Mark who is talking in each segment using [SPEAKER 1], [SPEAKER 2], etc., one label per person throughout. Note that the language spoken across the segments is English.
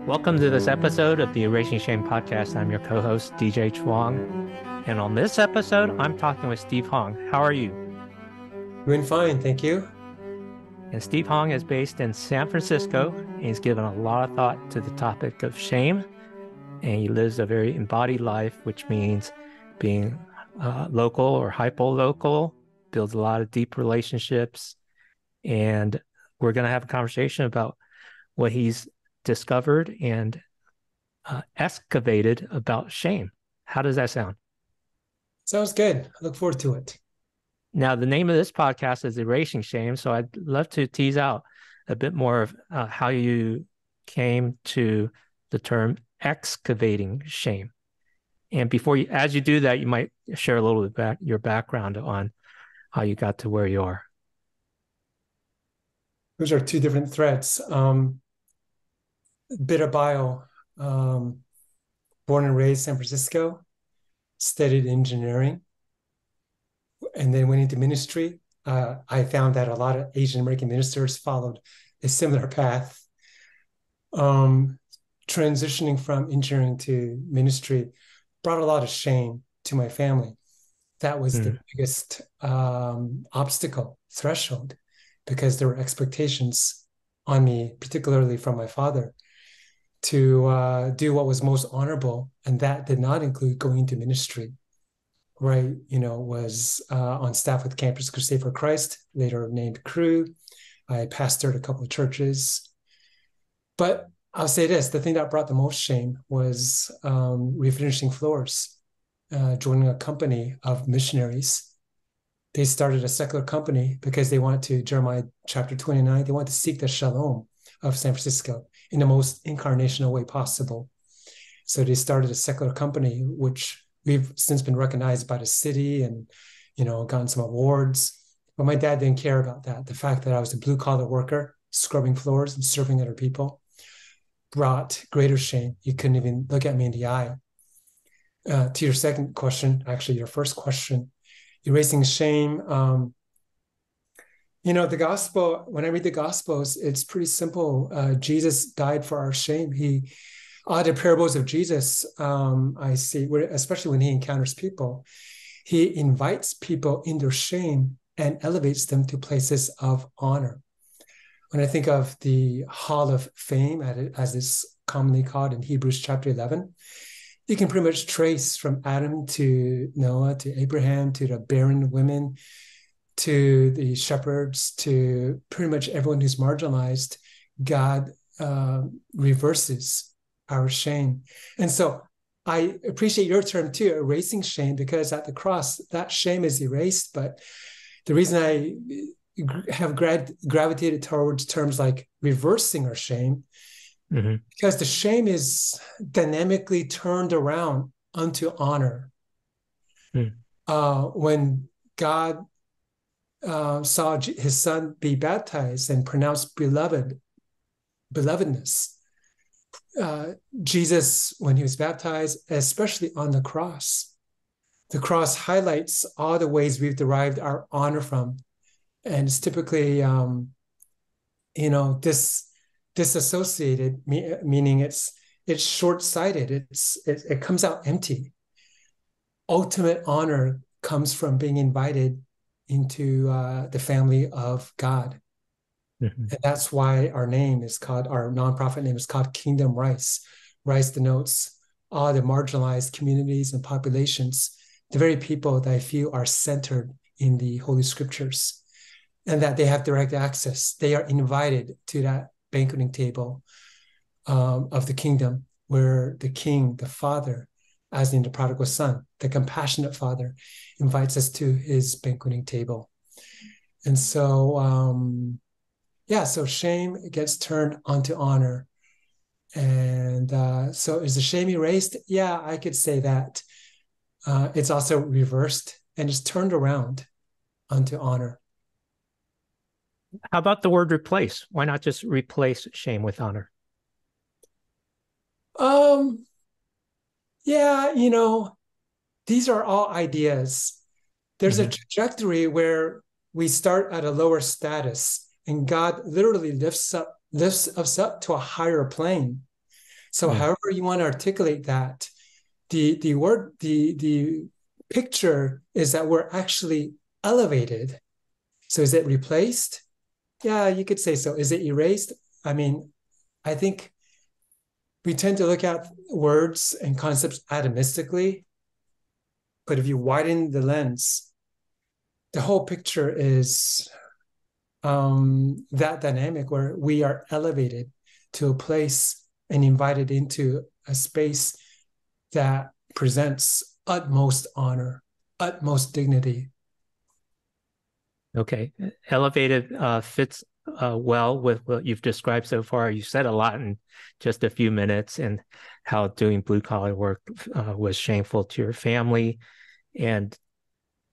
[SPEAKER 1] Welcome to this episode of the Erasing Shame podcast. I'm your co-host, DJ Chuang. And on this episode, I'm talking with Steve Hong. How are you?
[SPEAKER 2] Doing fine, thank you.
[SPEAKER 1] And Steve Hong is based in San Francisco. And he's given a lot of thought to the topic of shame. And he lives a very embodied life, which means being local or hypo-local, builds a lot of deep relationships. And we're going to have a conversation about what he's discovered and excavated about shame. How does that sound?
[SPEAKER 2] Sounds good. I look forward to it.
[SPEAKER 1] Now, the name of this podcast is Erasing Shame, so I'd love to tease out a bit more of how you came to the term excavating shame. And as you do that, you might share a little bit your background on how you got to where you are.
[SPEAKER 2] Those are two different threads. Bit of bio. Born and raised San Francisco, studied engineering, and then went into ministry. I found that a lot of Asian American ministers followed a similar path. Transitioning from engineering to ministry brought a lot of shame to my family. That was the biggest obstacle, threshold, because there were expectations on me, particularly from my father, to do what was most honorable, and that did not include going into ministry. Right, was on staff with Campus Crusade for Christ, later named Cru. I pastored a couple of churches. But I'll say this, the thing that brought the most shame was refinishing floors, joining a company of missionaries. They started a secular company because they wanted to, Jeremiah chapter 29, they wanted to seek the shalom of San Francisco in the most incarnational way possible. So they started a secular company, which we've since been recognized by the city and, gotten some awards. But my dad didn't care about that. The fact that I was a blue-collar worker, scrubbing floors and serving other people, brought greater shame. You couldn't even look at me in the eye. To your second question, actually your first question, erasing shame. The gospel, when I read the gospels, it's pretty simple. Jesus died for our shame. The parables of Jesus, I see, especially when he encounters people, he invites people in their shame and elevates them to places of honor. When I think of the Hall of Fame, as it's commonly called in Hebrews chapter 11, you can pretty much trace from Adam to Noah to Abraham to the barren women to the shepherds to pretty much everyone who's marginalized. God reverses our shame. And so I appreciate your term too, erasing shame, because at the cross, that shame is erased. But the reason I have gravitated towards terms like reversing our shame, because the shame is dynamically turned around unto honor. When God saw his son be baptized and pronounced belovedness, Jesus, when he was baptized, especially on the cross highlights all the ways we've derived our honor from. And it's typically, disassociated, meaning it's short-sighted. It comes out empty. Ultimate honor comes from being invited into the family of God. And that's why our nonprofit name is called Kingdom Rice. Rice denotes all the marginalized communities and populations, the very people that I feel are centered in the Holy Scriptures, and that they have direct access. They are invited to that banqueting table of the kingdom, where the King, the Father, as in the prodigal son, the compassionate Father, invites us to his banqueting table. And so, so shame gets turned onto honor. And so is the shame erased? Yeah, I could say that. It's also reversed and it's turned around onto honor.
[SPEAKER 1] How about the word replace? Why not just replace shame with honor?
[SPEAKER 2] These are all ideas. There's a trajectory where we start at a lower status and God literally lifts us up to a higher plane. So however you want to articulate that, the picture is that we're actually elevated. So is it replaced? Yeah, you could say so. Is it erased? I mean, I think we tend to look at words and concepts atomistically, but if you widen the lens, the whole picture is that dynamic where we are elevated to a place and invited into a space that presents utmost honor, utmost dignity.
[SPEAKER 1] Okay. Elevated fits well with what you've described so far. You said a lot in just a few minutes, and how doing blue collar work was shameful to your family. And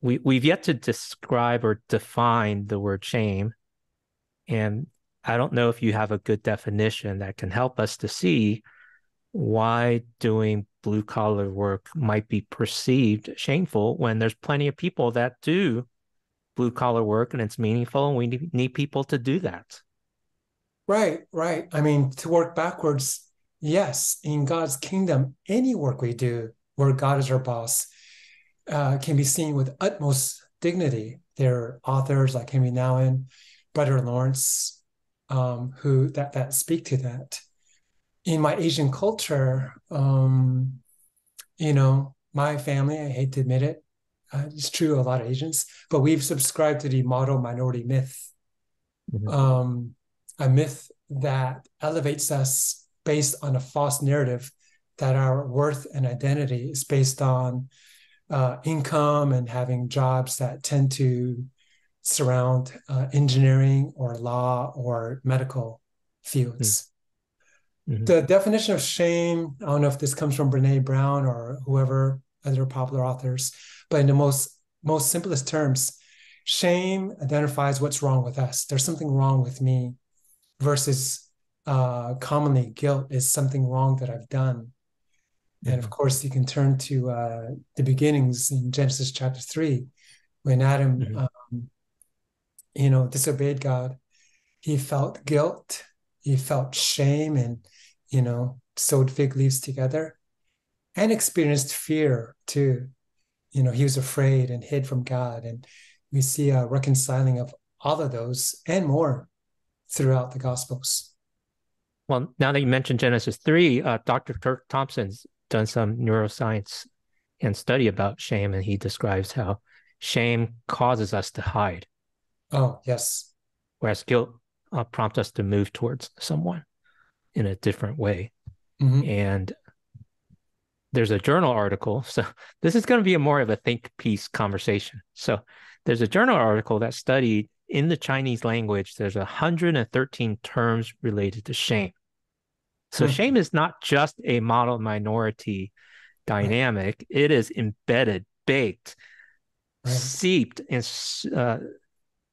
[SPEAKER 1] we've yet to describe or define the word shame. And I don't know if you have a good definition that can help us to see why doing blue collar work might be perceived shameful when there's plenty of people that do blue collar work and it's meaningful, and we need people to do that.
[SPEAKER 2] Right, right. I mean, to work backwards, yes, in God's kingdom, any work we do where God is our boss can be seen with utmost dignity. There are authors like Henry Nouwen, Brother Lawrence, who that speak to that. In my Asian culture, my family, I hate to admit it, it's true, a lot of Asians, but we've subscribed to the model minority myth, a myth that elevates us based on a false narrative that our worth and identity is based on income and having jobs that tend to surround engineering or law or medical fields. The definition of shame, I don't know if this comes from Brene Brown or whoever, other popular authors, but in the most simplest terms, shame identifies what's wrong with us. There's something wrong with me, versus commonly guilt is something wrong that I've done. And of course, you can turn to the beginnings in Genesis chapter 3, when Adam, disobeyed God. He felt guilt, he felt shame, and sewed fig leaves together, and experienced fear too. He was afraid and hid from God. And we see a reconciling of all of those and more throughout the Gospels.
[SPEAKER 1] Well, now that you mentioned Genesis 3, Dr. Kirk Thompson's done some neuroscience and study about shame, and he describes how shame causes us to hide.
[SPEAKER 2] Oh, yes.
[SPEAKER 1] Whereas guilt prompts us to move towards someone in a different way. And there's a journal article. So this is going to be more of a think piece conversation. So there's a journal article that studied in the Chinese language, there's 113 terms related to shame. So shame is not just a model minority dynamic. It is embedded, baked, seeped, and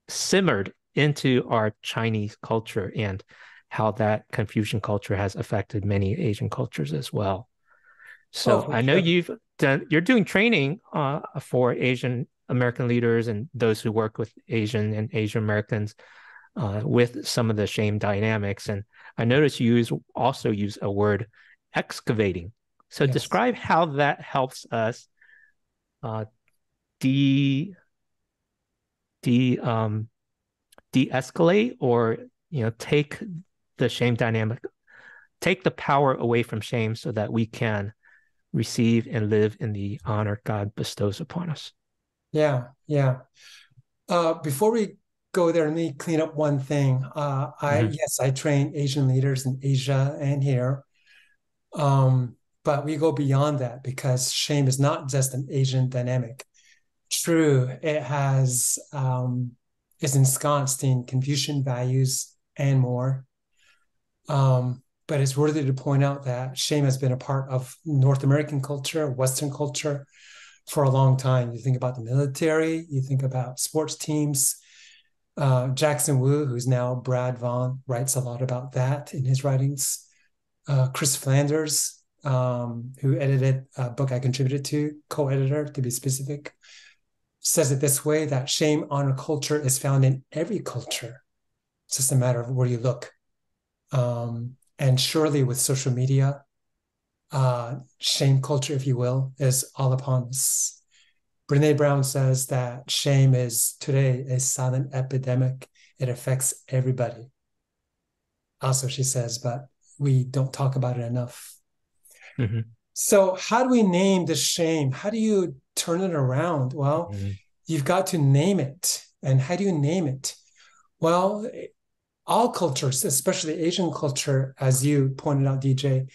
[SPEAKER 1] simmered into our Chinese culture, and how that Confucian culture has affected many Asian cultures as well. So I know you're doing training for Asian American leaders and those who work with Asian and Asian Americans with some of the shame dynamics. And I noticed you also use a word, excavating. So describe how that helps us de-escalate, or take the shame dynamic, take the power away from shame, so that we can receive and live in the honor God bestows upon us.
[SPEAKER 2] Yeah. Before we go there, let me clean up one thing. I train Asian leaders in Asia and here. But we go beyond that, because shame is not just an Asian dynamic. True, it is ensconced in Confucian values and more. But it's worthy to point out that shame has been a part of North American culture, Western culture, for a long time. You think about the military, you think about sports teams. Jackson Wu, who's now Brad Vaughn, writes a lot about that in his writings. Chris Flanders, who edited a book I contributed to, co-editor to be specific, says it this way, that shame, honor culture is found in every culture. It's just a matter of where you look. And surely with social media, shame culture, if you will, is all upon us. Brene Brown says that shame is today a silent epidemic. It affects everybody. Also, she says, but we don't talk about it enough.
[SPEAKER 1] Mm-hmm.
[SPEAKER 2] So how do we name the shame? How do you turn it around? Well, you've got to name it. And how do you name it? Well, all cultures, especially Asian culture, as you pointed out, DJ,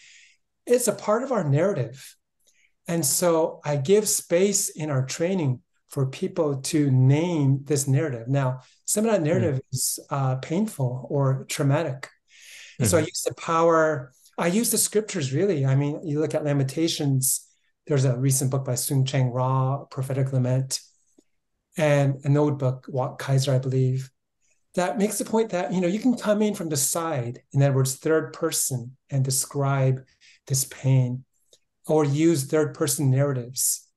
[SPEAKER 2] it's a part of our narrative. And so I give space in our training for people to name this narrative. Now, some of that narrative is painful or traumatic. And so I use the scriptures, really. I mean, you look at Lamentations, there's a recent book by Soong Chang Ra, Prophetic Lament, and an old book, Wat Kaiser, I believe, that makes the point that, you can come in from the side, in other words, third person, and describe this pain, or use third person narratives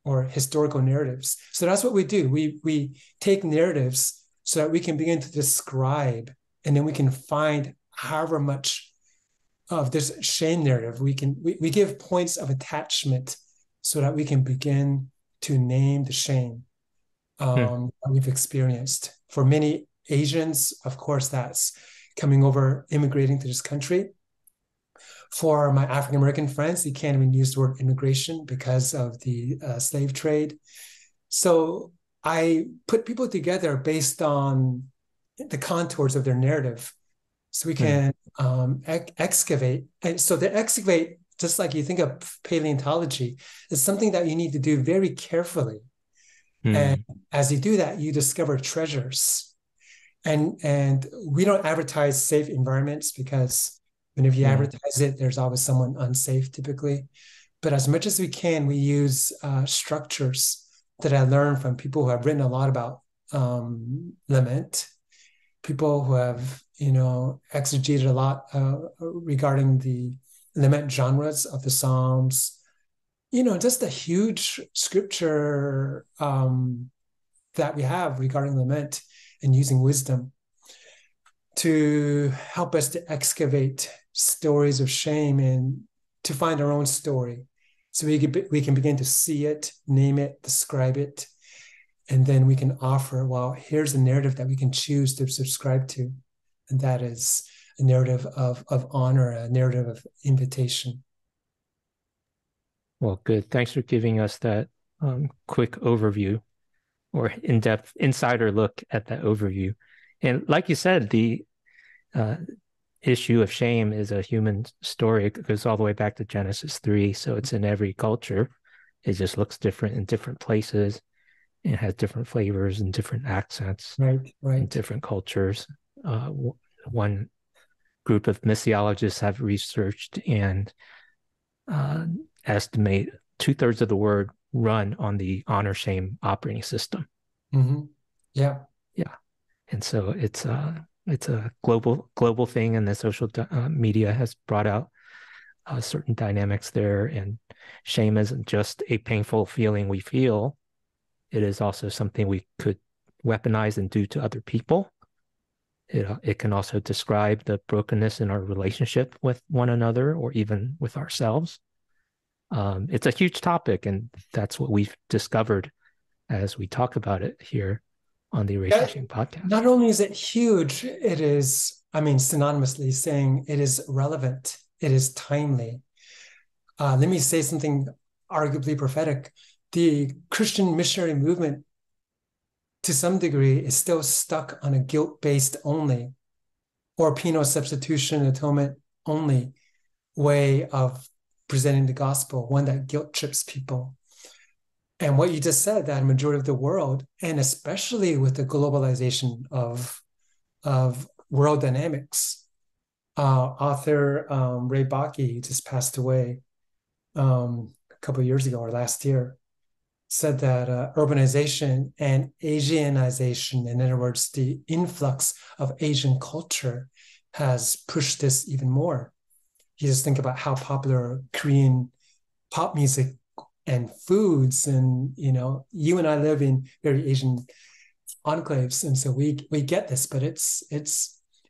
[SPEAKER 2] or historical narratives. So that's what we do. We take narratives so that we can begin to describe, and then we can find however much of this shame narrative we give points of attachment so that we can begin to name the shame that we've experienced. For many Asians, of course, that's coming over, immigrating to this country. For my African-American friends, you can't even use the word immigration because of the slave trade. So I put people together based on the contours of their narrative, so we can excavate. And so the excavate, just like you think of paleontology, is something that you need to do very carefully. And as you do that, you discover treasures. And we don't advertise safe environments, because whenever you advertise it, there's always someone unsafe typically. But as much as we can, we use structures that I learned from people who have written a lot about lament, people who have, exegeted a lot regarding the lament genres of the Psalms, just a huge scripture that we have regarding lament, and using wisdom to help us to excavate stories of shame and to find our own story. So we can begin to see it, name it, describe it, and then we can offer, well, here's a narrative that we can choose to subscribe to. And that is a narrative of honor, a narrative of invitation.
[SPEAKER 1] Well, good. Thanks for giving us that quick overview, or in-depth insider look at that overview. And like you said, the issue of shame is a human story. It goes all the way back to Genesis 3. So it's in every culture. It just looks different in different places. It has different flavors and different accents in different cultures. One group of missiologists have researched and estimate 2/3 of the word run on the honor shame operating system.
[SPEAKER 2] Yeah.
[SPEAKER 1] And so it's a global thing, and the social media has brought out certain dynamics there. And shame isn't just a painful feeling we feel. It is also something we could weaponize and do to other people. It can also describe the brokenness in our relationship with one another, or even with ourselves. It's a huge topic, and that's what we've discovered as we talk about it here on the Erasing Shame podcast.
[SPEAKER 2] Not only is it huge, it is, synonymously saying it is relevant, it is timely. Let me say something arguably prophetic. The Christian missionary movement, to some degree, is still stuck on a guilt-based only, or penal substitution atonement only way of presenting the gospel, one that guilt trips people. And what you just said, that a majority of the world, and especially with the globalization of world dynamics, author Ray Bakke, just passed away a couple of years ago, or last year, said that urbanization and Asianization, in other words, the influx of Asian culture, has pushed this even more. You just think about how popular Korean pop music and foods, and you and I live in very Asian enclaves, and so we get this. But this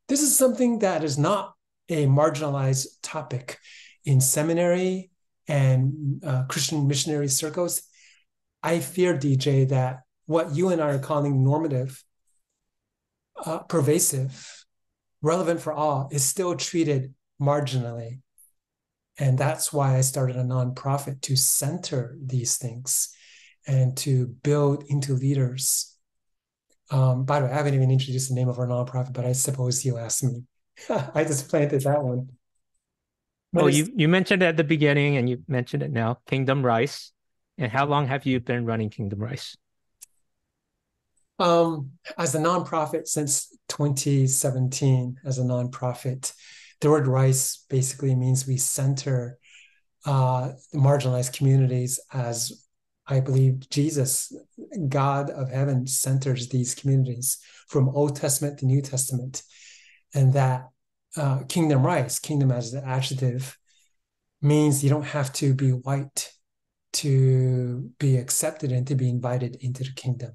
[SPEAKER 2] is something that is not a marginalized topic in seminary, and Christian missionary circles, I fear, DJ, that what you and I are calling normative, pervasive, relevant for all is still treated marginally. And that's why I started a nonprofit, to center these things and to build into leaders. By the way, I haven't even introduced the name of our nonprofit, but I suppose you'll ask me. I just planted that one.
[SPEAKER 1] Well, you mentioned it at the beginning and you mentioned it now, Kingdom Rice. And how long have you been running Kingdom Rice?
[SPEAKER 2] As a nonprofit since 2017, as a nonprofit. The word rice basically means we center marginalized communities as, I believe, Jesus, God of heaven, centers these communities from Old Testament to New Testament. And that kingdom rice, kingdom as the adjective, means you don't have to be white to be accepted and to be invited into the kingdom.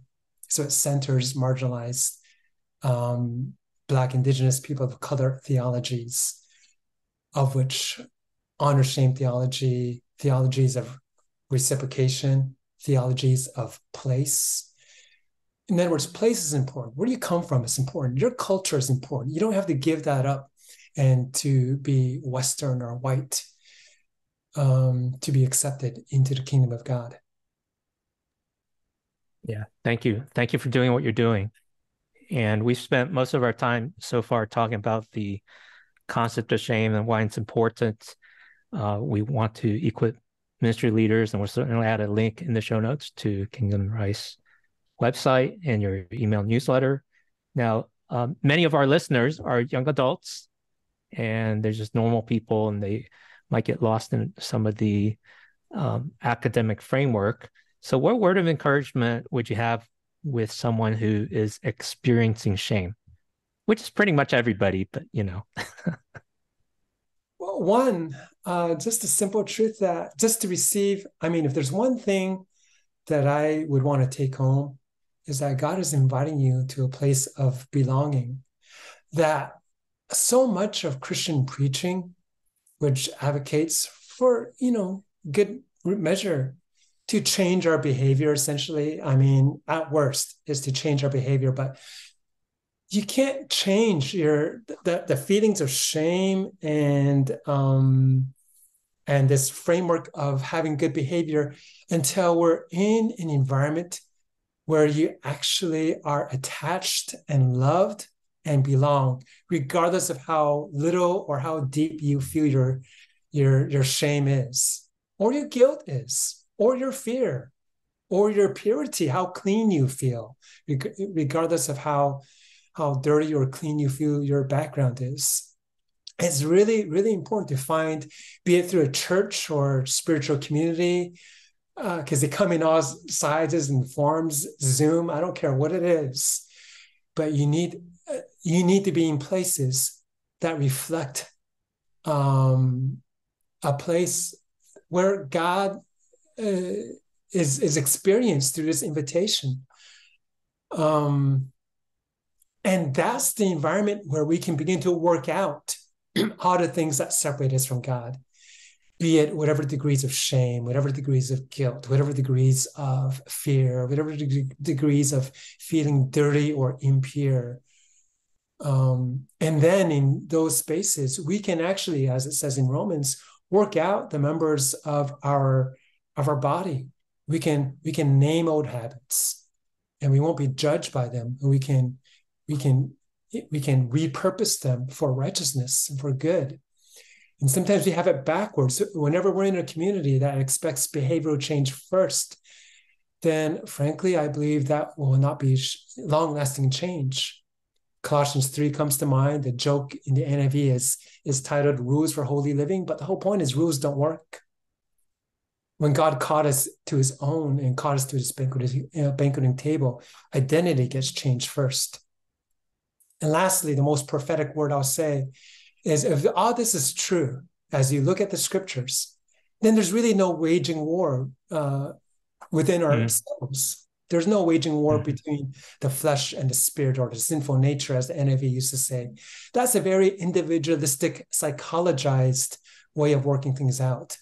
[SPEAKER 2] So it centers marginalized Black, Indigenous, people of color theologies, of which honor shame theology, theologies of reciprocation, theologies of place. In other words, place is important. Where do you come from is important. Your culture is important. You don't have to give that up and to be Western or white to be accepted into the kingdom of God.
[SPEAKER 1] Yeah, thank you. Thank you for doing what you're doing. And we've spent most of our time so far talking about the concept of shame and why it's important. We want to equip ministry leaders, and we'll certainly add a link in the show notes to Kingdom Rice website and your email newsletter. Now, many of our listeners are young adults, and they're just normal people, and they might get lost in some of the academic framework. So what word of encouragement would you have with someone who is experiencing shame, which is pretty much everybody, but you know.
[SPEAKER 2] Well, one, just a simple truth that just to receive, I mean, if there's one thing that I would want to take home, is that God is inviting you to a place of belonging. That so much of Christian preaching, which advocates for, good measure to change our behavior, essentially, I mean, at worst, is to change our behavior, but you can't change the feelings of shame and this framework of having good behavior until we're in an environment where you actually are attached and loved and belong, regardless of how little or how deep you feel your shame is, or your guilt is, or your fear, or your purity, how clean you feel, regardless of how dirty or clean you feel your background is. It's really, really important to find, be it through a church or spiritual community, because they come in all sizes and forms, Zoom, I don't care what it is, but you need to be in places that reflect a place where God is experienced through this invitation. And that's the environment where we can begin to work out all the things that separate us from God, be it whatever degrees of shame, whatever degrees of guilt, whatever degrees of fear, whatever degrees of feeling dirty or impure. And then in those spaces, we can actually, as it says in Romans, work out the members of our body. We can name old habits, and we won't be judged by them. We can repurpose them for righteousness and for good. And sometimes we have it backwards. Whenever we're in a community that expects behavioral change first, then frankly, I believe that will not be long-lasting change. Colossians 3 comes to mind. The joke in the NIV is titled Rules for Holy Living, but the whole point is rules don't work. When God called us to his own and called us to his banqueting table, identity gets changed first. And lastly, the most prophetic word I'll say is, if all this is true, as you look at the scriptures, then there's really no waging war within ourselves. There's no waging war between the flesh and the spirit, or the sinful nature, as the NIV used to say. That's a very individualistic, psychologized way of working things out.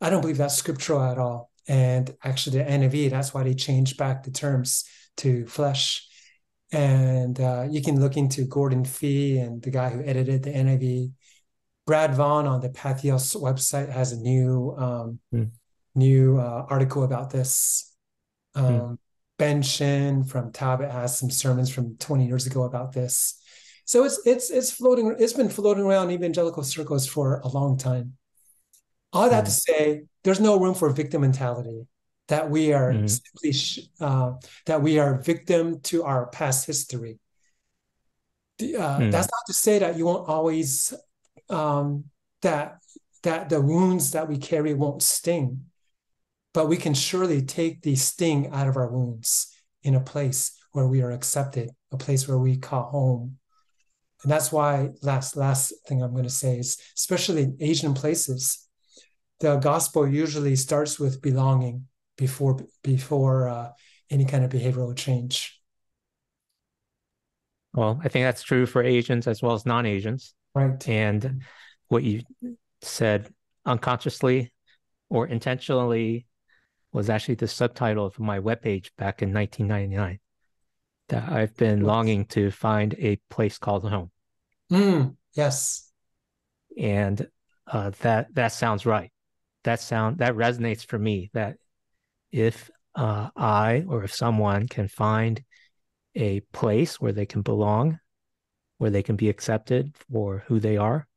[SPEAKER 2] I don't believe that's scriptural at all. And actually, the NIV, that's why they changed back the terms to flesh. And you can look into Gordon Fee and the guy who edited the NIV. Brad Vaughn on the Patheos website has a new article about this. Ben Shin from Tabit has some sermons from 20 years ago about this. So it's floating. It's been floating around evangelical circles for a long time. All that to say, there's no room for victim mentality. That we are simply that we are victim to our past history. That's not to say that you won't always that the wounds that we carry won't sting, but we can surely take the sting out of our wounds in a place where we are accepted, a place where we call home. And that's why last thing I'm going to say is, especially in Asian places, the gospel usually starts with belonging before any kind of behavioral change.
[SPEAKER 1] Well, I think that's true for Asians as well as non-Asians.
[SPEAKER 2] Right.
[SPEAKER 1] And what you said unconsciously or intentionally was actually the subtitle of my webpage back in 1999, that I've been longing to find a place called home.
[SPEAKER 2] Yes.
[SPEAKER 1] And that sounds right. That resonates for me, that if I or if someone can find a place where they can belong, where they can be accepted for who they are,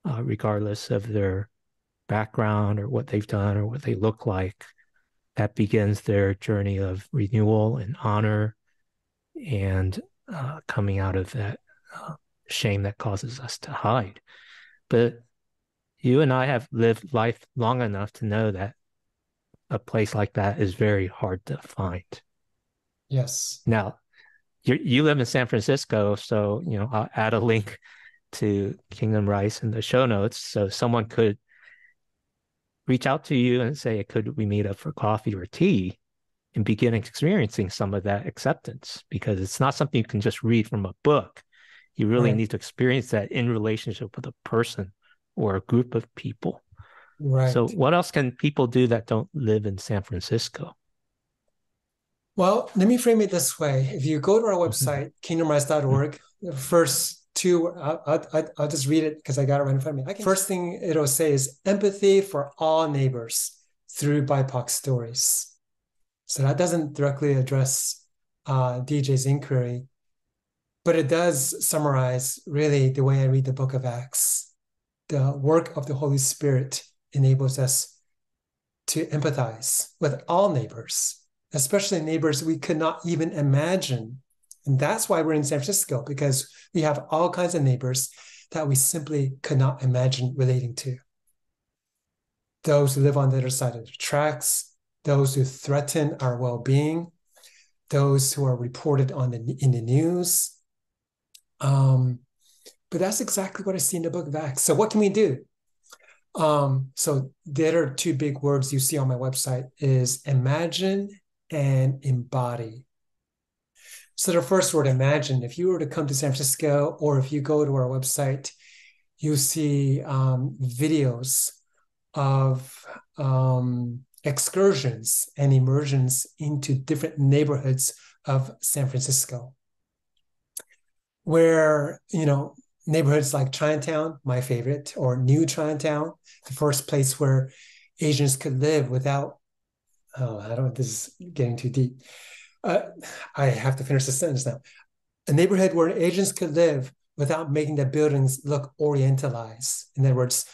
[SPEAKER 1] regardless of their background or what they've done or what they look like, that begins their journey of renewal and honor and coming out of that shame that causes us to hide. But you and I have lived life long enough to know that a place like that is very hard to find.
[SPEAKER 2] Yes.
[SPEAKER 1] Now, you live in San Francisco, so I'll add a link to Kingdom Rice in the show notes, so someone could reach out to you and say, could we meet up for coffee or tea, and begin experiencing some of that acceptance, because it's not something you can just read from a book. You really need to experience that in relationship with a person or a group of people.
[SPEAKER 2] Right.
[SPEAKER 1] So what else can people do that don't live in San Francisco?
[SPEAKER 2] Well, let me frame it this way. If you go to our website, kingdomrise.org, the first two, I'll just read it because I got it right in front of me. First thing it'll say is empathy for all neighbors through BIPOC stories. So that doesn't directly address DJ's inquiry, but it does summarize really the way I read the book of Acts. The work of the Holy Spirit enables us to empathize with all neighbors, especially neighbors we could not even imagine. And that's why we're in San Francisco, because we have all kinds of neighbors that we simply could not imagine relating to. Those who live on the other side of the tracks, those who threaten our well-being, those who are reported in the news. But that's exactly what I see in the book of Acts. So what can we do? So the other two big words you see on my website is imagine and embody. So the first word, imagine, if you were to come to San Francisco, or if you go to our website, you'll see videos of excursions and immersions into different neighborhoods of San Francisco, where, neighborhoods like Chinatown, my favorite, or New Chinatown, the first place where Asians could live without, this is getting too deep. I have to finish the sentence now. A neighborhood where Asians could live without making the buildings look orientalized. In other words,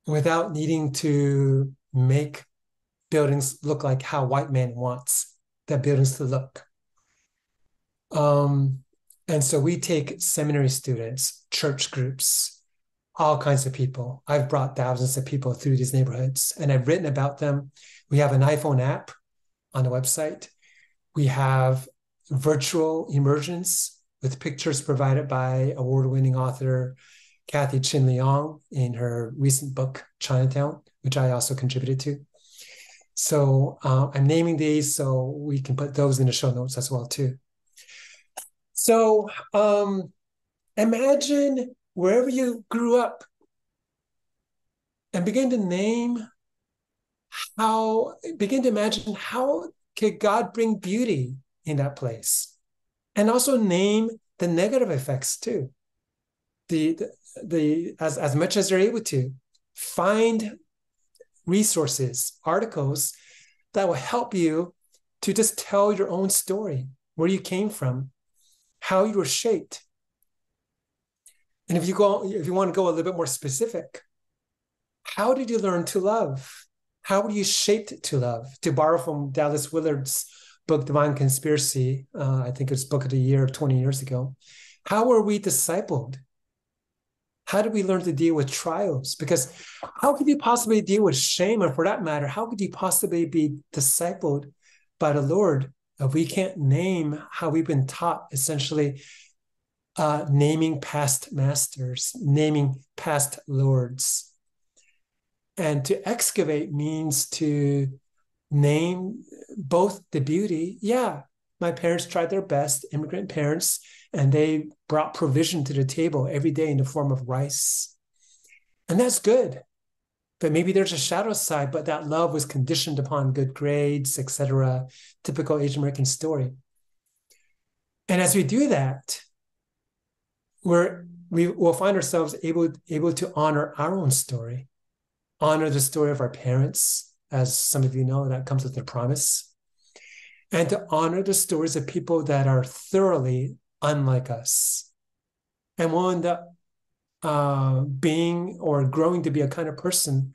[SPEAKER 2] without needing to make buildings look like how white man wants the buildings to look. And so we take seminary students, church groups, all kinds of people. I've brought thousands of people through these neighborhoods, and I've written about them. We have an iPhone app on the website. We have virtual immersions with pictures provided by award-winning author Kathy Chin Leong in her recent book, Chinatown, which I also contributed to. So I'm naming these so we can put those in the show notes as well too. So imagine wherever you grew up, and begin to imagine how could God bring beauty in that place, and also name the negative effects too. As much as they're able to, find resources, articles that will help you to just tell your own story, where you came from, how you were shaped. And if you want to go a little bit more specific, how did you learn to love? How were you shaped to love? To borrow from Dallas Willard's book, Divine Conspiracy, I think it was Book of the Year 20 years ago. How were we discipled? How did we learn to deal with trials? Because how could you possibly deal with shame? And for that matter, how could you possibly be discipled by the Lord if we can't name how we've been taught, essentially naming past masters, naming past lords? And to excavate means to name both the beauty. Yeah, my parents tried their best, immigrant parents, and they brought provision to the table every day in the form of rice. And that's good. But maybe there's a shadow side, but that love was conditioned upon good grades, etc. Typical Asian American story. And as we do that, we will find ourselves able to honor our own story, honor the story of our parents, as some of you know, that comes with their promise, and to honor the stories of people that are thoroughly unlike us. And we'll end up being or growing to be a kind of person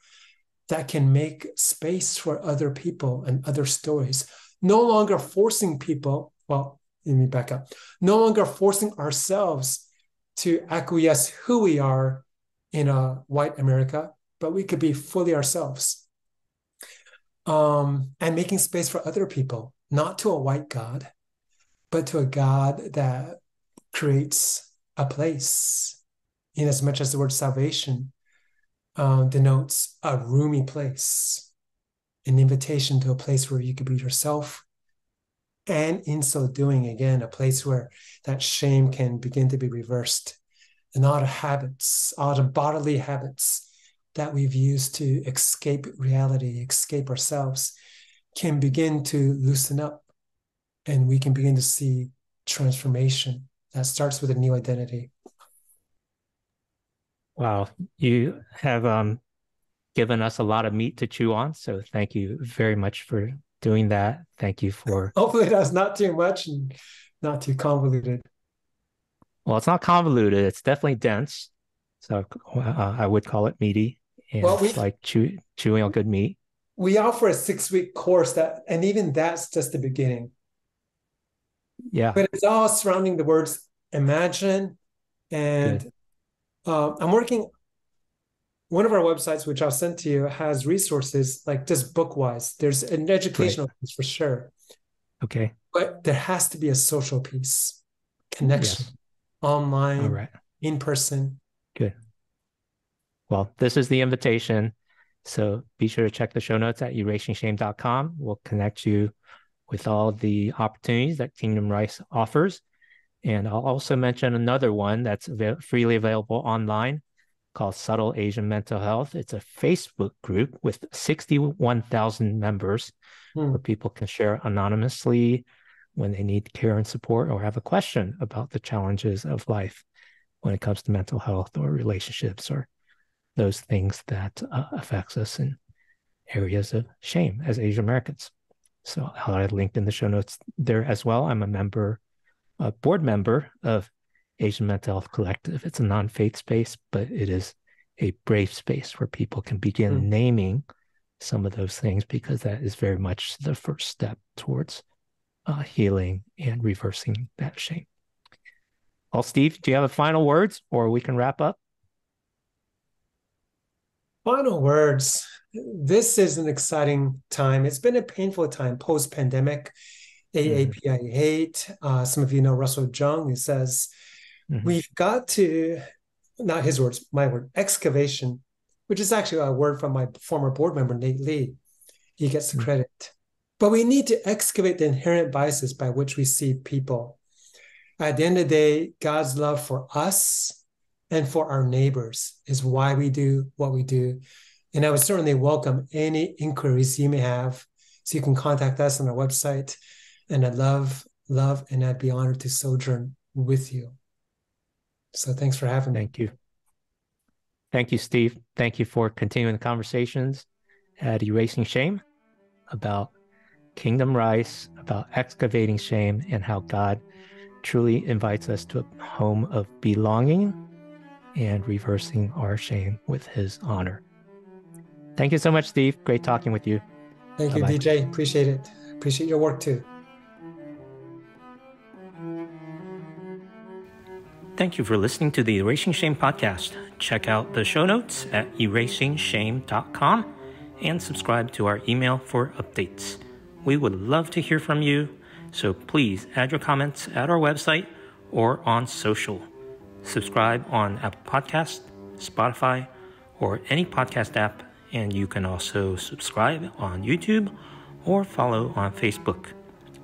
[SPEAKER 2] that can make space for other people and other stories. No longer forcing people, well, let me back up. No longer forcing ourselves to acquiesce who we are in a white America, but we could be fully ourselves. And making space for other people, not to a white God, but to a God that creates a place, in as much as the word salvation denotes a roomy place, an invitation to a place where you could be yourself. And in so doing, again, a place where that shame can begin to be reversed. And all the habits, all the bodily habits that we've used to escape reality, escape ourselves, can begin to loosen up. And we can begin to see transformation that starts with a new identity.
[SPEAKER 1] Wow, you have given us a lot of meat to chew on. So thank you very much for doing that. Thank you for...
[SPEAKER 2] Hopefully that's not too much and not too convoluted.
[SPEAKER 1] Well, it's not convoluted. It's definitely dense. So I would call it meaty. And well, it's like chewing on good meat.
[SPEAKER 2] We offer a 6-week course and even that's just the beginning.
[SPEAKER 1] Yeah.
[SPEAKER 2] But it's all surrounding the words imagine. And I'm working, one of our websites, which I'll send to you, has resources like just book-wise. There's an educational piece for sure.
[SPEAKER 1] Okay.
[SPEAKER 2] But there has to be a social piece, connection, online, all right, in person.
[SPEAKER 1] Good. Well, this is the invitation. So be sure to check the show notes at erasingshame.com. We'll connect you with all the opportunities that Kingdom Rice offers. And I'll also mention another one that's freely available online called Subtle Asian Mental Health. It's a Facebook group with 61,000 members where people can share anonymously when they need care and support or have a question about the challenges of life when it comes to mental health or relationships or those things that affects us in areas of shame as Asian Americans. So I'll add a link in the show notes there as well. I'm a board member of Asian Mental Health Collective. It's a non-faith space, but it is a brave space where people can begin naming some of those things, because that is very much the first step towards healing and reversing that shame. Well, Steve, do you have a final words, or we can wrap up?
[SPEAKER 2] Final words. This is an exciting time. It's been a painful time post-pandemic. AAPI hate. Some of you know Russell Jung, who says, we've got to, not his words, my word, excavation, which is actually a word from my former board member, Nate Lee. He gets the credit. But we need to excavate the inherent biases by which we see people. At the end of the day, God's love for us and for our neighbors is why we do what we do. And I would certainly welcome any inquiries you may have. So you can contact us on our website. And I'd love, and I'd be honored to sojourn with you. So thanks for having me.
[SPEAKER 1] Thank you. Thank you, Steve. Thank you for continuing the conversations at Erasing Shame about Kingdom Rice, about excavating shame, and how God truly invites us to a home of belonging and reversing our shame with his honor. Thank you so much, Steve. Great talking with you.
[SPEAKER 2] Thank you, DJ. Appreciate it. Appreciate your work too.
[SPEAKER 1] Thank you for listening to the Erasing Shame podcast. Check out the show notes at erasingshame.com and subscribe to our email for updates. We would love to hear from you, so please add your comments at our website or on social. Subscribe on Apple Podcasts, Spotify, or any podcast app, and you can also subscribe on YouTube or follow on Facebook.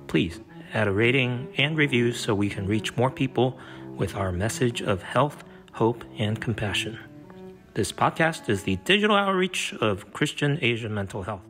[SPEAKER 1] Please add a rating and review so we can reach more people with our message of health, hope, and compassion. This podcast is the digital outreach of Christian Asian mental health.